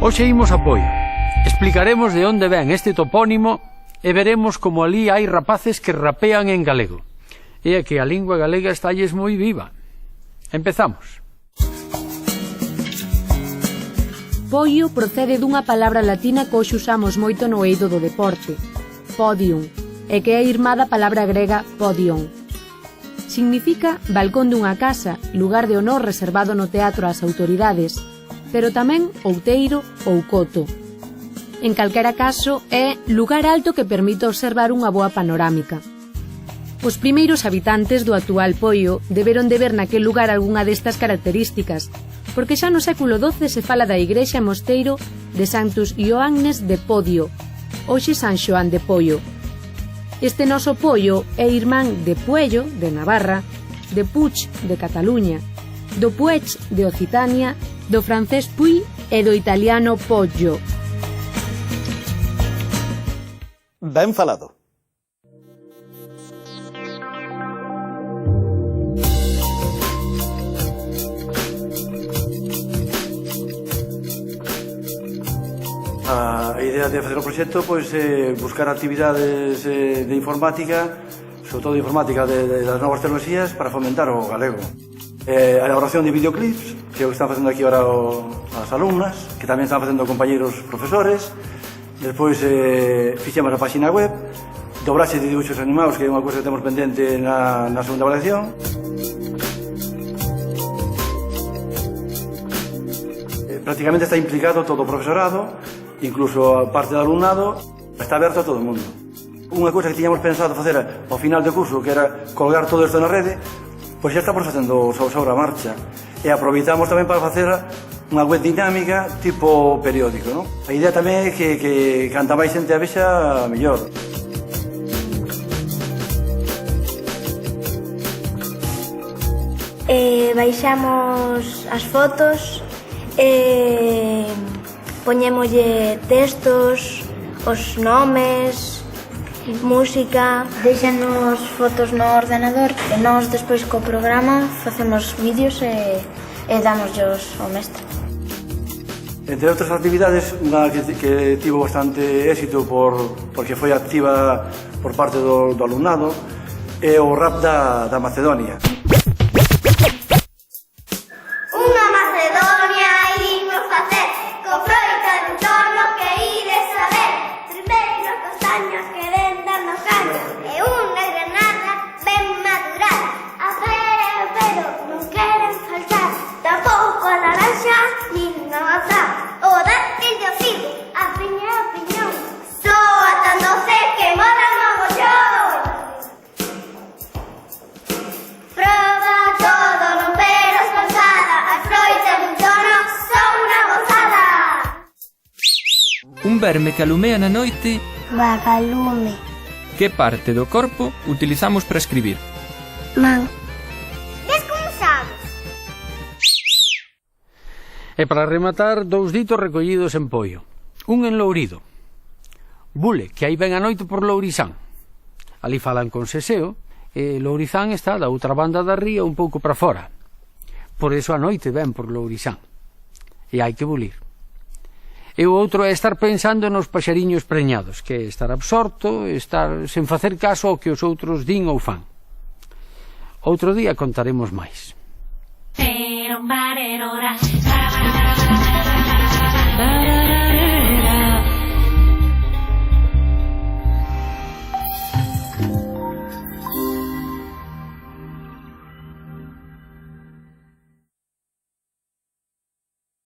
Hoxe imos a Poio. Explicaremos de onde ven este topónimo e veremos como ali hai rapaces que rapean en galego. E é que a lingua galega estalles moi viva. Empezamos. Poio procede dunha palabra latina que hoxe usamos moito no eido do deporte, podium, e que é irmá da palabra grega podion. Significa balcón dunha casa, lugar de honor reservado no teatro ás autoridades, pero tamén outeiro ou coto. En calquera caso, é lugar alto que permite observar unha boa panorámica. Os primeiros habitantes do actual Poio deberon de ver naquel lugar algunha destas características, porque xa no século XII se fala da igrexa e mosteiro de Santos Ioannes de Podio, hoxe San Xoán de Poio. Este noso Poio é irmán de Puello, de Navarra, de Puig, de Cataluña, do Puig, de Occitania, do francés Puy e do italiano Poggio. Ben falado. A idea de facer o proxecto pois é buscar actividades de informática, sobre todo de informática das novas tecnoloxías, para fomentar o galego. A elaboración de videoclips, que é o que están facendo aquí ahora as alumnas, que tamén están facendo compañeros profesores. Despois fixemos a página web, dobraxe de dibuixos animados, que é unha cousa que temos pendente na segunda avaliación. Prácticamente está implicado todo o profesorado, incluso a parte do alumnado, está aberto a todo o mundo. Unha cousa que tiñamos pensado facer ao final do curso, que era colgar todo isto na rede, pois xa estamos facendo sobre a marcha. E aproveitamos tamén para facer unha web dinámica tipo periódico, non? A idea tamén é que canta máis xente a vexa, mellor. Baixamos as fotos, poñémolle textos, os nomes, música. Deixanos fotos no ordenador e nós despois co programa facemos vídeos e dámosllos ao mestre. Entre outras actividades, unha que tivo bastante éxito porque foi activa por parte do alumnado é o rap da Macedonia. Unha Macedonia imos facer co froita dun torno que ides saber. Primeiro castañas que ven dando caña e unha granada ben madurada. A pero non queren faltar, tampouco a naranja nin a maçá. O dátil de figo, a piñón, soa tan doce que mola mogollón. Proba todo, non veras falsada, a froita dun torno son unha gozada. Un verme que alumea na noite. Vagalume. Que parte do corpo utilizamos para escribir? Man. Ves como sabes? E para rematar, dous ditos recollidos en Poio. Un en Lourido. Bule, que aí ven a noite por Lourizán. Ali falan con seseo, e Lourizán está da outra banda da ría un pouco para fora. Por eso a noite ven por Lourizán. E hai que bulir. E o outro é estar pensando nos paxariños preñados, que é estar absorto, estar sen facer caso ao que os outros din ou fan. Outro día contaremos máis.